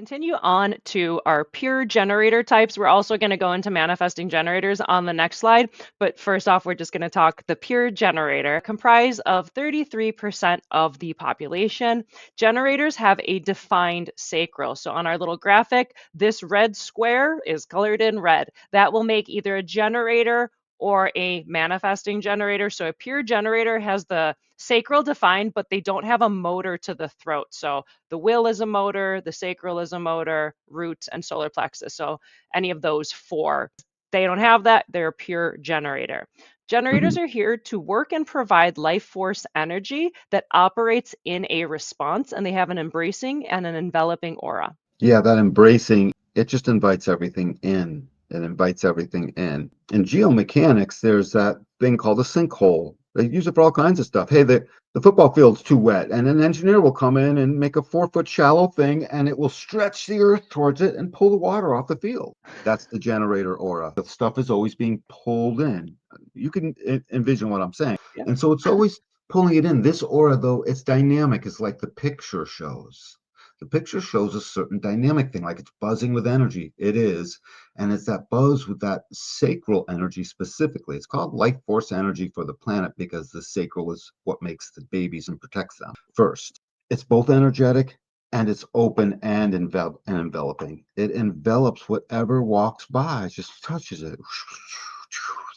continue on to our pure generator types. We're also going to go into manifesting generators on the next slide. But first off, we're just going to talk the pure generator, comprised of 33% of the population. Generators have a defined sacral. So on our little graphic, this red square is colored in red. That will make either a generator or a manifesting generator. So a pure generator has the sacral defined, but they don't have a motor to the throat. So the will is a motor, the sacral is a motor, root, and solar plexus. So any of those four, they don't have that. They're a pure generator. Generators Mhm. are here to work and provide life force energy that operates in a response, and they have an embracing and an enveloping aura. Yeah, that embracing, it just invites everything in. It invites everything in. In geomechanics, there's that thing called a sinkhole. They use it for all kinds of stuff. Hey, the football field's too wet, and an engineer will come in and make a 4 foot shallow thing, and it will stretch the earth towards it and pull the water off the field. That's the generator aura. The stuff is always being pulled in. You can envision what I'm saying. Yeah. And so it's always pulling it in. This aura, though, it's dynamic. It's like the picture shows. The picture shows a certain dynamic thing, like it's buzzing with energy. It is. And it's that buzz with that sacral energy specifically. It's called life force energy for the planet because the sacral is what makes the babies and protects them. First, it's both energetic and it's open and enveloping. It envelops whatever walks by, it just touches it.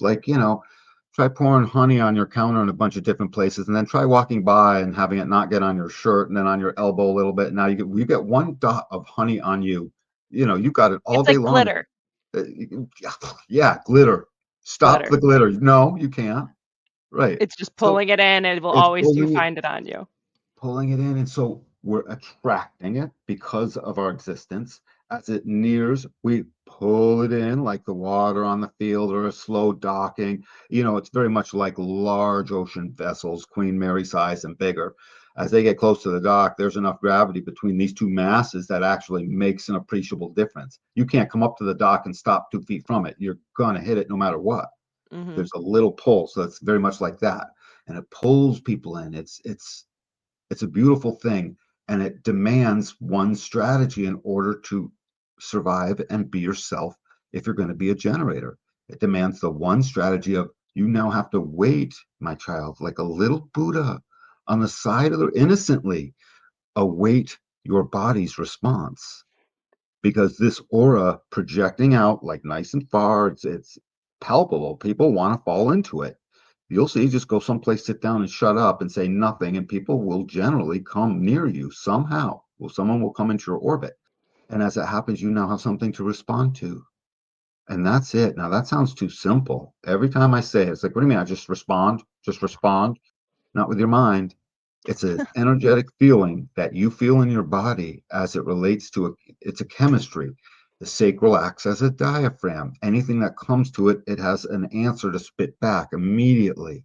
Like, try pouring honey on your counter in a bunch of different places, and then try walking by and having it not get on your shirt and then on your elbow a little bit. Now you get one dot of honey on you. You've got it all It's day like long. glitter. Yeah, glitter. Stop Glitter. the glitter. No, you can't. Right. It's just So pulling it in, and it will it's always do pulling it, find it on you. pulling it in, and so we're attracting it because of our existence. As it nears, we pull it in like the water on the field or a slow docking. It's very much like large ocean vessels, Queen Mary size and bigger. As they get close to the dock, there's enough gravity between these two masses that actually makes an appreciable difference. You can't come up to the dock and stop 2 feet from it. You're going to hit it no matter what. Hmm. There's a little pull, so it's very much like that, and it pulls people in. It's a beautiful thing, and it demands one strategy in order to survive and be yourself. If you're going to be a generator, it demands the one strategy of you now have to wait, my child, like a little Buddha on the side of the innocently await your body's response, because this aura projecting out like nice and far, it's palpable. People want to fall into it. You'll see, just go someplace, sit down and shut up and say nothing, and people will generally come near you somehow. Well, someone will come into your orbit. And as it happens, you now have something to respond to. And that's it. Now, that sounds too simple. Every time I say it, it's like, what do you mean? I just respond? Just respond? Not with your mind. It's an energetic feeling that you feel in your body as it relates to it's a chemistry. The sacral acts as a diaphragm. Anything that comes to it, it has an answer to spit back immediately.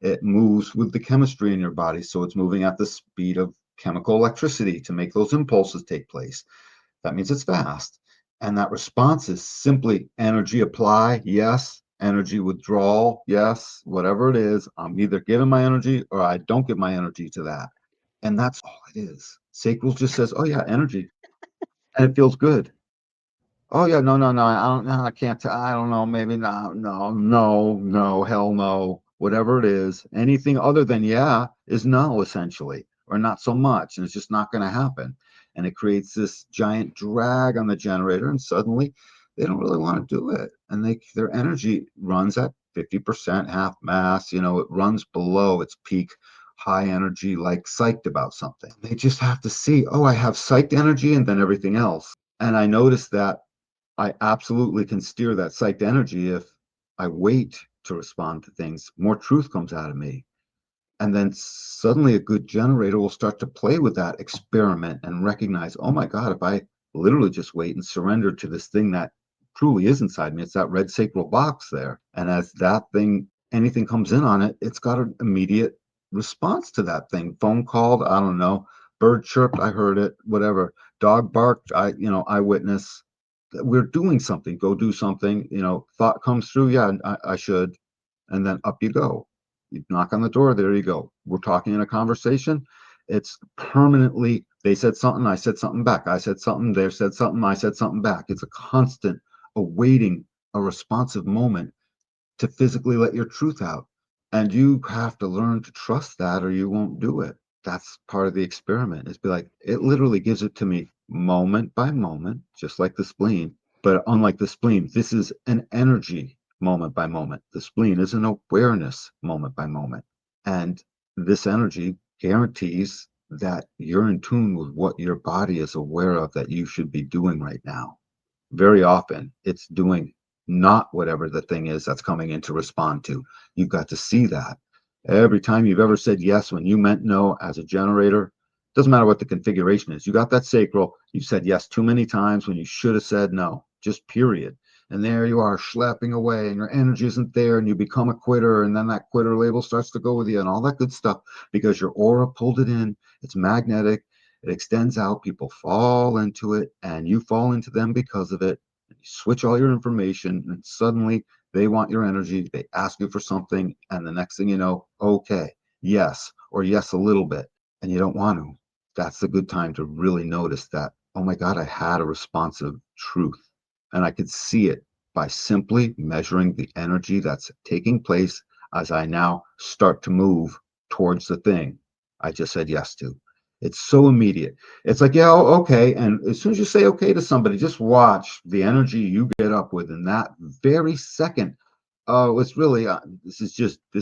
It moves with the chemistry in your body. So it's moving at the speed of chemical electricity to make those impulses take place. That means it's fast. And that response is simply energy apply, yes. Energy withdrawal, yes. Whatever it is, I'm either giving my energy or I don't give my energy to that. And that's all it is. Sacral just says, oh, yeah, energy. And it feels good. Oh, yeah, no, no, no. I don't know. I can't. I don't know. Maybe not. No, no, no, hell no. Whatever it is, anything other than yeah is no, essentially, or not so much. And it's just not going to happen. And it creates this giant drag on the generator. And suddenly they don't really want to do it. And their energy runs at 50% half mass. It runs below its peak high energy, like psyched about something. They just have to see, oh, I have psyched energy and then everything else. And I noticed that I absolutely can steer that psyched energy if I wait to respond to things. More truth comes out of me. And then suddenly a good generator will start to play with that experiment and recognize, oh my God, if I literally just wait and surrender to this thing that truly is inside me, it's that red sacral box there. And as that thing, anything comes in on it, it's got an immediate response to that thing. Phone called, I don't know, bird chirped, I heard it, whatever. Dog barked, I witness. We're doing something, go do something, thought comes through, yeah, I should. And then up you go. You knock on the door, there you go. We're talking in a conversation. It's permanently They said something, I said something back. I said something, they said something, I said something back. It's a constant awaiting a responsive moment to physically let your truth out. And you have to learn to trust that or you won't do it. That's part of the experiment. Is be like, it literally gives it to me moment by moment, just like the spleen. But unlike the spleen, this is an energy moment by moment. The spleen is an awareness moment by moment. And this energy guarantees that you're in tune with what your body is aware of that you should be doing right now. Very often it's doing not whatever the thing is that's coming in to respond to. You've got to see that. Every time you've ever said yes when you meant no as a generator, doesn't matter what the configuration is. You got that sacral, you said yes too many times when you should have said no, just period. And there you are schlepping away and your energy isn't there and you become a quitter and then that quitter label starts to go with you and all that good stuff because your aura pulled it in. It's magnetic. It extends out, people fall into it, and you fall into them because of it. You switch all your information, and suddenly they want your energy. They ask you for something, and the next thing you know, okay, yes, or yes, a little bit, and you don't want to. That's a good time to really notice that, oh my God, I had a responsive truth. And I could see it by simply measuring the energy that's taking place as I now start to move towards the thing I just said yes to. It's so immediate. It's like, yeah, okay. And as soon as you say okay to somebody, just watch the energy you get up with in that very second. Oh, it's really, this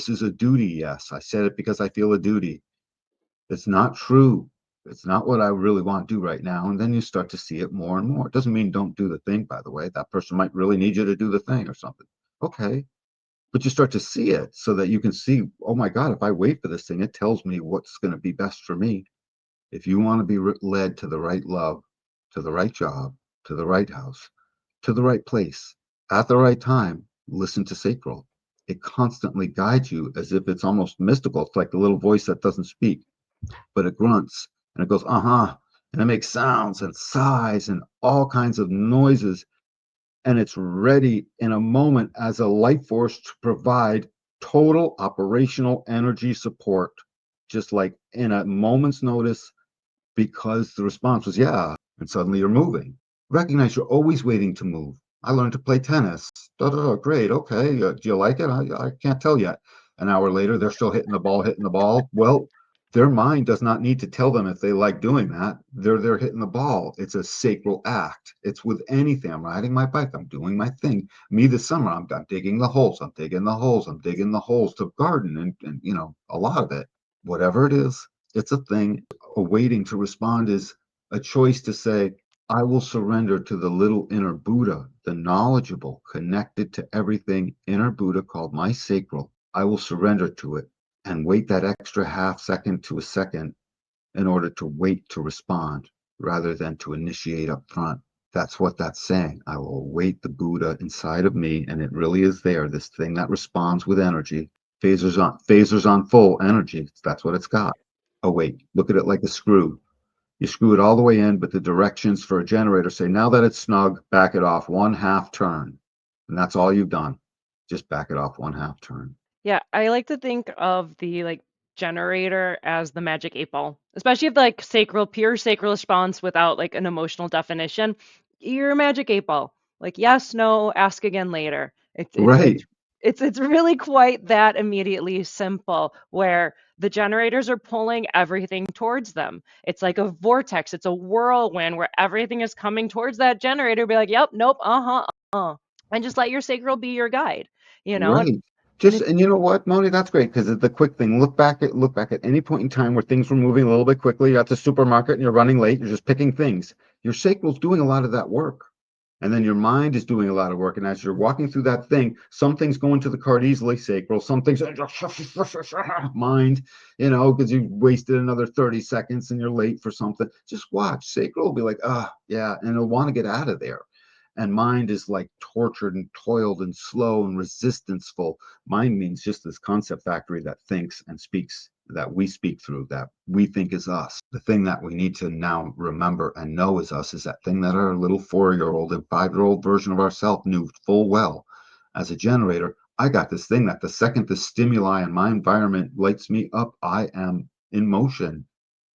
is a duty. Yes. I said it because I feel a duty. It's not true. It's not what I really want to do right now. And then you start to see it more and more. It doesn't mean don't do the thing, by the way. That person might really need you to do the thing or something. Okay. But you start to see it so that you can see, oh my God, if I wait for this thing, it tells me what's going to be best for me. If you want to be led to the right love, to the right job, to the right house, to the right place, at the right time, listen to sacral. It constantly guides you as if it's almost mystical. It's like the little voice that doesn't speak, but it grunts and it goes, uh-huh, and it makes sounds and sighs and all kinds of noises. And it's ready in a moment as a life force to provide total operational energy support, just like in a moment's notice because the response was, yeah. And suddenly you're moving. Recognize you're always waiting to move. I learned to play tennis. Da, da, da, great. Okay. Do you like it? I can't tell yet. An hour later, they're still hitting the ball, hitting the ball. Well, their mind does not need to tell them if they like doing that. They're hitting the ball. It's a sacral act. It's with anything. I'm riding my bike. I'm doing my thing. Me this summer, I'm digging the holes. I'm digging the holes. I'm digging the holes to garden and a lot of it. Whatever it is, it's a thing. Awaiting to respond is a choice to say, I will surrender to the little inner Buddha, the knowledgeable, connected to everything inner Buddha called my sacral. I will surrender to it and wait that extra half second to a second in order to wait to respond rather than to initiate up front. That's what that's saying. I will await the Buddha inside of me, and it really is there, this thing that responds with energy. Phasers on full energy. That's what it's got. Oh, wait, look at it like a screw. You screw it all the way in, but the directions for a generator say, now that it's snug, back it off one half turn. And that's all you've done. Just back it off one half turn. Yeah, I like to think of the like generator as the magic 8 ball, especially if like sacral, pure sacral response without like an emotional definition. You're a magic 8 ball. Like yes, no, ask again later. It's it's it's Right, it's really quite that immediately simple where the generators are pulling everything towards them. It's like a vortex, it's a whirlwind where everything is coming towards that generator. Be like, yep, nope, uh-huh, and just let your sacral be your guide, you know, and right. and Just and you know what, Moni, that's great because it's the quick thing. Look back at any point in time where things were moving a little bit quickly. You're at the supermarket and you're running late. You're just picking things. Your sacral's doing a lot of that work. And then your mind is doing a lot of work. And as you're walking through that thing, some things go into the cart easily, sacral, some things mind, because you wasted another 30 seconds and you're late for something. Just watch. Sacral will be like, yeah. And it'll want to get out of there. And mind is like tortured and toiled and slow and resistance-full. Mind means just this concept factory that thinks and speaks, that we speak through, that we think is us. The thing that we need to now remember and know is us is that thing that our little 4-year-old and 5-year-old version of ourselves knew full well. As a generator, I got this thing that the second the stimuli in my environment lights me up, I am in motion.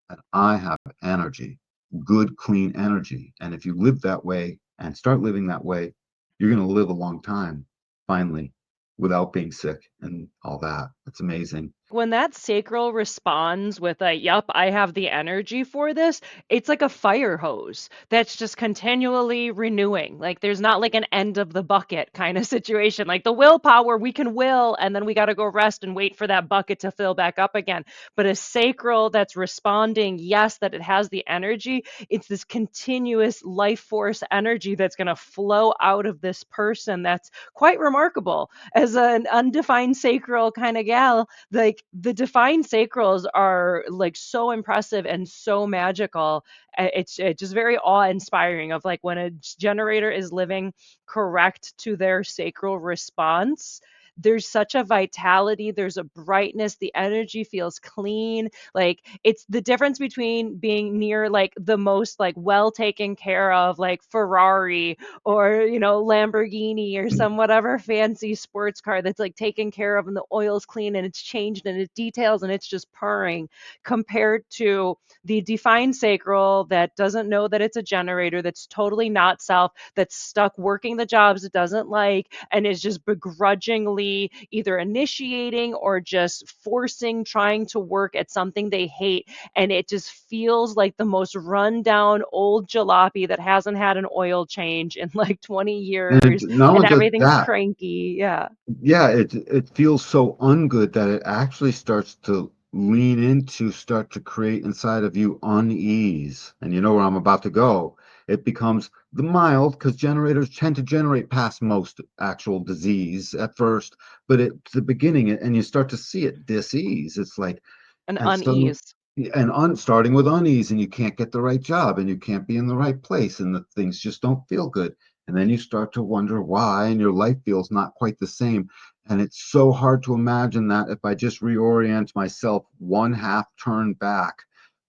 and I have energy, good, clean energy. And if you live that way and start living that way, you're going to live a long time, finally, without being sick and all that. It's amazing. When that sacral responds with a, yup, I have the energy for this, it's like a fire hose that's just continually renewing. Like there's not like an end of the bucket kind of situation. Like the willpower, we can will, and then we got to go rest and wait for that bucket to fill back up again. But a sacral that's responding, yes, that it has the energy, it's this continuous life force energy that's going to flow out of this person. That's quite remarkable. As an undefined sacral kind of gal, like the defined sacrals are like so impressive and so magical. It's just very awe-inspiring of like when a generator is living correct to their sacral response. There's such a vitality, there's a brightness, the energy feels clean. Like it's the difference between being near like the most like well taken care of like Ferrari or Lamborghini or some whatever fancy sports car that's like taken care of and the oil's clean and it's changed and it details and it's just purring, compared to the defined sacral that doesn't know that it's a generator, that's totally not self, that's stuck working the jobs it doesn't like, and is just begrudgingly either initiating or just forcing trying to work at something they hate. And it just feels like the most rundown old jalopy that hasn't had an oil change in like 20 And years, not and only does everything's that, cranky. Yeah. yeah, it feels so ungood that it actually starts to lean into, start to create inside of you unease. And you know where I'm about to go. It becomes the mild, because generators tend to generate past most actual disease at first, but it's the beginning, and you start to see it dis-ease. It's like, An and suddenly, unease. starting with unease, and you can't get the right job, and you can't be in the right place, and the things just don't feel good. And then you start to wonder why, and your life feels not quite the same. And it's so hard to imagine that if I just reorient myself one half turn back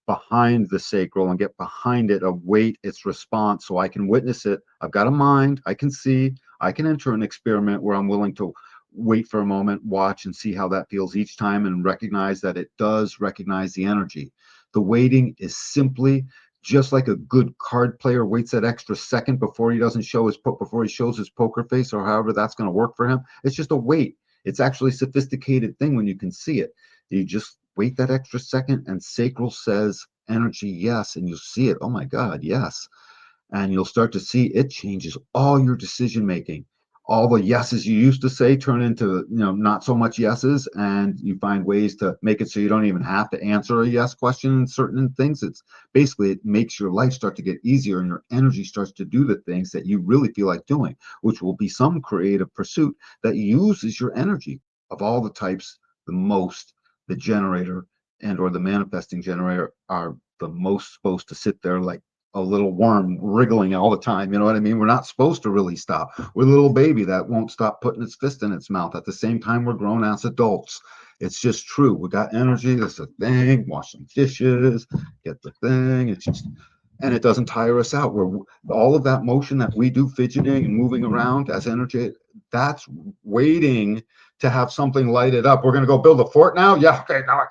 behind the sacral and get behind it, await its response so I can witness it. I've got a mind, I can see, I can enter an experiment where I'm willing to wait for a moment, watch, and see how that feels each time, and recognize that it does recognize the energy. The waiting is simply just like a good card player waits that extra second before he doesn't show his before he shows his poker face, or however that's going to work for him. It's just a wait. It's actually a sophisticated thing when you can see it. You just wait that extra second, and sacral says energy yes, and you see it. Oh my God, yes. And you'll start to see it changes all your decision making. All the yeses you used to say turn into not so much yeses, and you find ways to make it so you don't even have to answer a yes question in certain things. It's basically, it makes your life start to get easier, and your energy starts to do the things that you really feel like doing, which will be some creative pursuit that uses your energy. Of all the types, the most, the generator and or the manifesting generator are the most supposed to sit there like a little worm wriggling all the time. You know what I mean? We're not supposed to really stop. We're a little baby that won't stop putting its fist in its mouth. At the same time, we're grown ass adults. It's just true. We got energy. That's a thing. Wash some dishes, get the thing. It's just, and it doesn't tire us out. We're all of that motion that we do, fidgeting and moving around as energy. That's waiting to have something light it up. We're gonna go build a fort now. Yeah. Okay. Now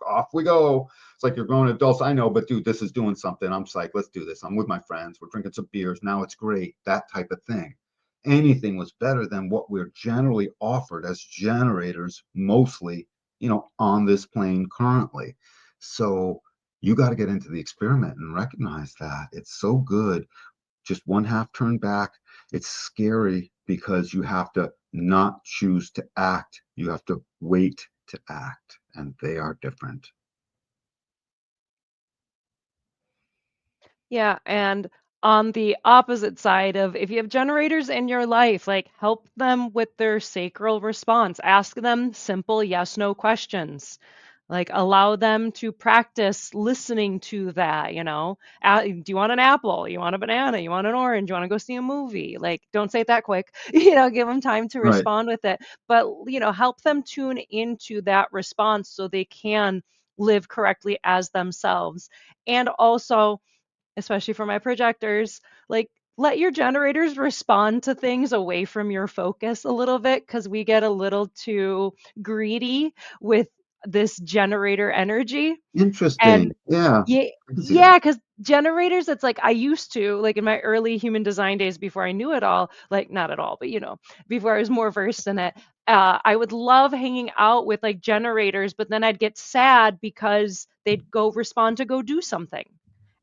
off we go. It's like you're grown adults. I know, but dude, this is doing something. I'm psyched. Let's do this. I'm with my friends. We're drinking some beers. Now it's great. That type of thing. Anything was better than what we're generally offered as generators, mostly, on this plane currently. So you got to get into the experiment and recognize that it's so good. Just one half turn back. It's scary because you have to not choose to act. You have to wait to act, and they are different. Yeah, and on the opposite side of, if you have generators in your life, like help them with their sacral response. Ask them simple yes no questions. Like allow them to practice listening to that. Do you want an apple? You want a banana? You want an orange? You want to go see a movie? Like don't say it that quick. Give them time to Right. respond with it. But help them tune into that response so they can live correctly as themselves. And also, especially for my projectors, like let your generators respond to things away from your focus a little bit, because we get a little too greedy with this generator energy. And Interesting. Yeah, yeah, I can see that. yeah, because generators, it's like I used to, like in my early human design days before I knew it all, like not at all, but before I was more versed in it, I would love hanging out with like generators, but then I'd get sad because they'd go respond to go do something.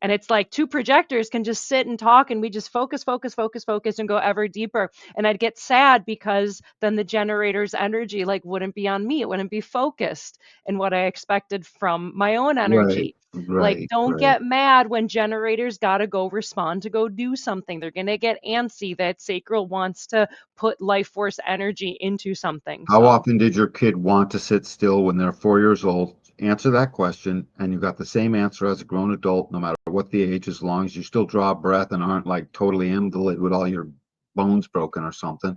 And it's like two projectors can just sit and talk and we just focus, focus, focus, focus and go ever deeper. And I'd get sad because then the generator's energy like wouldn't be on me. It wouldn't be focused in what I expected from my own Right, energy. Like, right, don't right. get mad when generators got to go respond to go do something. They're going to get antsy that sacral wants to put life force energy into something. How So, often did your kid want to sit still when they're 4 years old? Answer that question, and you got the same answer as a grown adult, no matter what the age, as long as you still draw a breath and aren't like totally invalid with all your bones broken or something.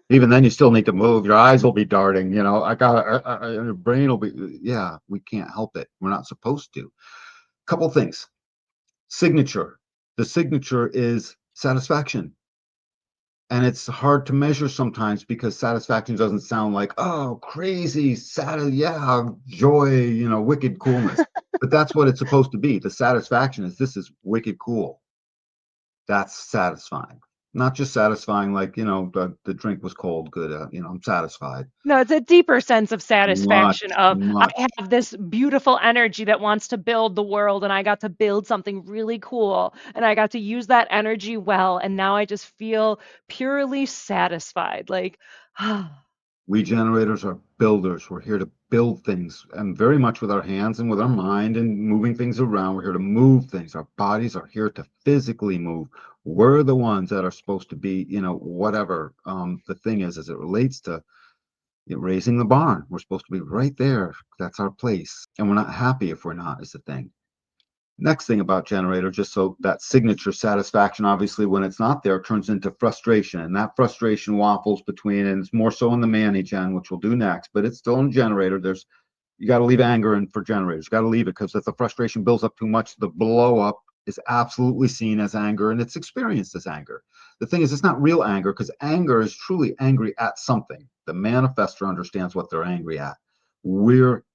Even then, you still need to move. Your eyes will be darting. I got your brain will be. Yeah, we can't help it. We're not supposed to. Couple things. Signature. The signature is satisfaction. And it's hard to measure sometimes because satisfaction doesn't sound like, oh, crazy, sad, yeah, joy, wicked coolness. But that's what it's supposed to be. The satisfaction is this is wicked cool. That's satisfying. Not just satisfying like, the drink was cold, good, I'm satisfied. no, it's a deeper sense of satisfaction Much, of I much. have this beautiful energy that wants to build the world and I got to build something really cool and I got to use that energy well and now I just feel purely satisfied. Like, We generators are builders. We're here to build things, and very much with our hands and with our mind and moving things around. We're here to move things. Our bodies are here to physically move. We're the ones that are supposed to be, whatever the thing is as it relates to raising the barn. We're supposed to be right there. That's our place. And we're not happy if we're not, is the thing. Next thing about generator, just so that signature satisfaction, obviously, when it's not there, turns into frustration. And that frustration waffles between, and it's more so in the Manny gen, which we'll do next, but it's still in generator. You got to leave anger in for generators. You got to leave it because if the frustration builds up too much, the blow up is absolutely seen as anger and it's experienced as anger. The thing is, it's not real anger because anger is truly angry at something. The manifester understands what they're angry at. We're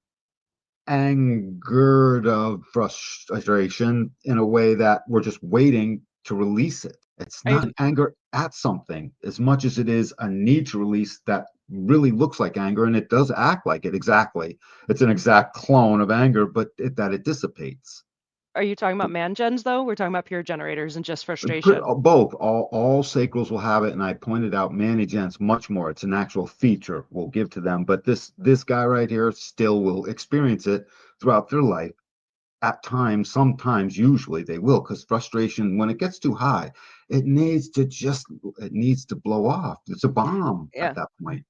angered of frustration in a way that we're just waiting to release it. It's are you not anger at something as much as it is a need to release that really looks like anger and it does act like it exactly. It's an exact clone of anger, but that it dissipates. are you talking about man gens though? We're talking about pure generators and just frustration. Both, all sacrals will have it, and I pointed out Manigence much more. It's an actual feature we'll give to them, but this guy right here still will experience it throughout their life at times, sometimes, usually they will, because frustration, when it gets too high, it needs to blow off. It's a bomb at Yeah. that point.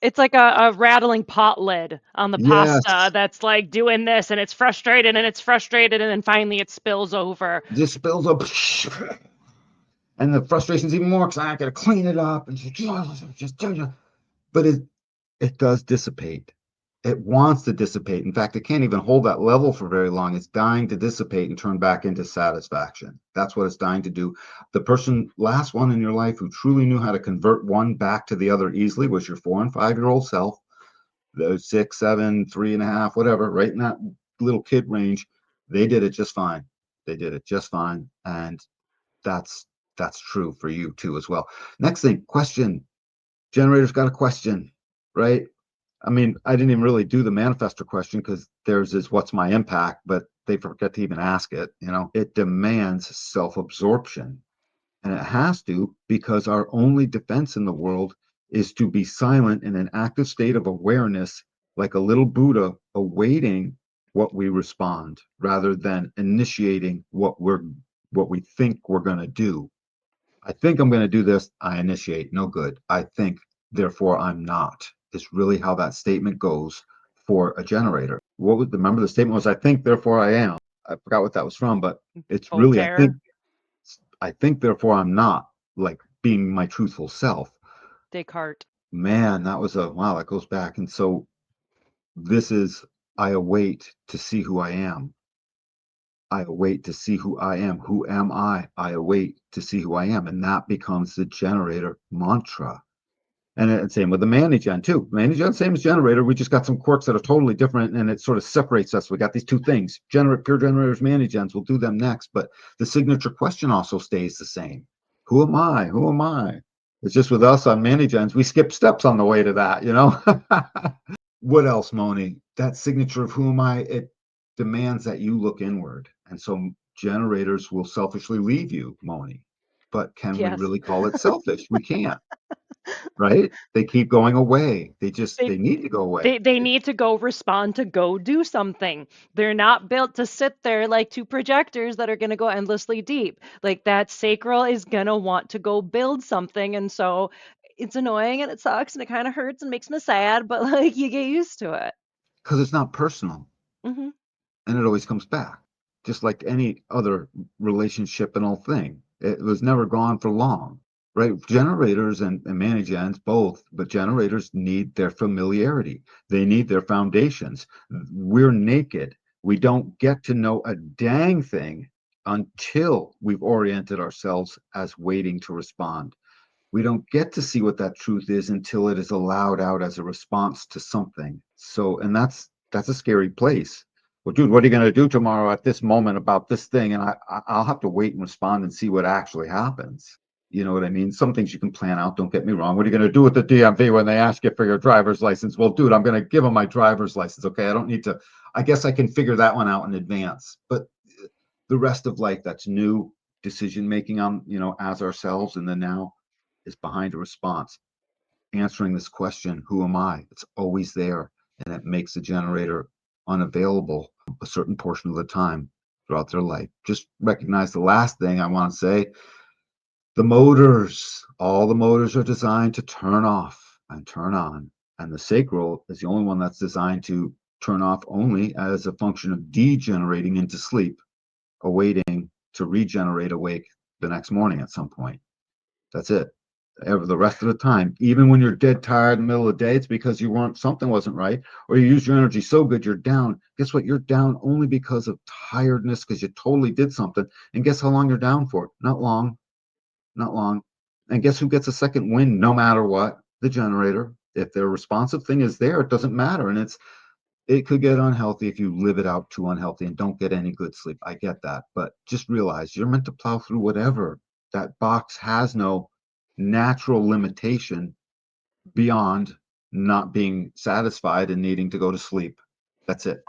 It's like a rattling pot lid on the pasta Yes, that's like doing this and it's frustrated and then finally it spills over. this spills up, and the frustration's even more because I got to clean it up and just, but it does dissipate. It wants to dissipate. In fact, it can't even hold that level for very long. It's dying to dissipate and turn back into satisfaction. That's what it's dying to do. The last one in your life who truly knew how to convert one back to the other easily was your 4 and 5 year old self. The 6, 7, 3.5, whatever, right in that little kid range. They did it just fine. They did it just fine. And that's that's true for you too as well. Next thing, question. Generator's got a question, right? I mean, I didn't even really do the manifestor question because theirs is what's my impact, but they forget to even ask it. It demands self absorption. And it has to because our only defense in the world is to be silent in an active state of awareness, like a little Buddha awaiting what we respond rather than initiating what we think we're going to do. I think I'm going to do this. I initiate. No good. I think, therefore I'm not, is really how that statement goes for a generator. Remember the statement was, I think, therefore I am. I forgot what that was from, but it's really, Voltaire, I think, therefore I'm not, like being my truthful self. Descartes. Man, wow, that goes back. And so this is, I await to see who I am. I await to see who I am. Who am I? I await to see who I am. And that becomes the generator mantra. And same with the Manigen too. Manigen, same as generator. We just got some quirks that are totally different, and it sort of separates us. We got these two things: pure generators, Manigens. We'll do them next, but the signature question also stays the same. Who am I? Who am I? It's just with us on Manigens, we skip steps on the way to that. What else, Moni? That signature of who am I? It demands that you look inward, and so generators will selfishly leave you, Moni. But can we Yes. really call it selfish? We can't, right? They keep going away. They They need to go away. they need to go respond to go do something. They're not built to sit there like two projectors that are going to go endlessly deep. Like that sacral is going to want to go build something, and so it's annoying and it sucks and it kind of hurts and makes me sad, but like you get used to it. Because it's not personal, Hmm. and it always comes back, just like any other relationship and all thing. It was never gone for long, right? Generators and managens both, but generators need their familiarity. They need their foundations. We're naked. We don't get to know a dang thing until we've oriented ourselves as waiting to respond. We don't get to see what that truth is until it is allowed out as a response to something. So, and that's a scary place. Well, dude, what are you going to do tomorrow at this moment about this thing? And I'll have to wait and respond and see what actually happens. You know what I mean? Some things you can plan out. Don't get me wrong. What are you going to do with the DMV when they ask you for your driver's license? Well, dude, I'm going to give them my driver's license. Okay, I don't need to. I guess I can figure that one out in advance. But the rest of life, that's new decision making on as ourselves in the now, is behind a response. Answering this question, who am I? It's always there, and it makes the generator unavailable a certain portion of the time throughout their life. Just recognize the last thing I want to say: the motors. All the motors are designed to turn off and turn on, and the sacral is the only one that's designed to turn off only as a function of degenerating into sleep, awaiting to regenerate awake the next morning at some point. That's it. The rest of the time, even when you're dead tired in the middle of the day, it's because something wasn't right, or you use your energy so good you're down. Guess what? You're down only because of tiredness, because you totally did something. And guess how long you're down for? Not long, not long. And guess who gets a second wind no matter what? The generator. If their responsive thing is there, it doesn't matter. And it could get unhealthy if you live it out too unhealthy and don't get any good sleep. I get that. But just realize you're meant to plow through whatever. That box has no natural limitation beyond not being satisfied and needing to go to sleep. That's it.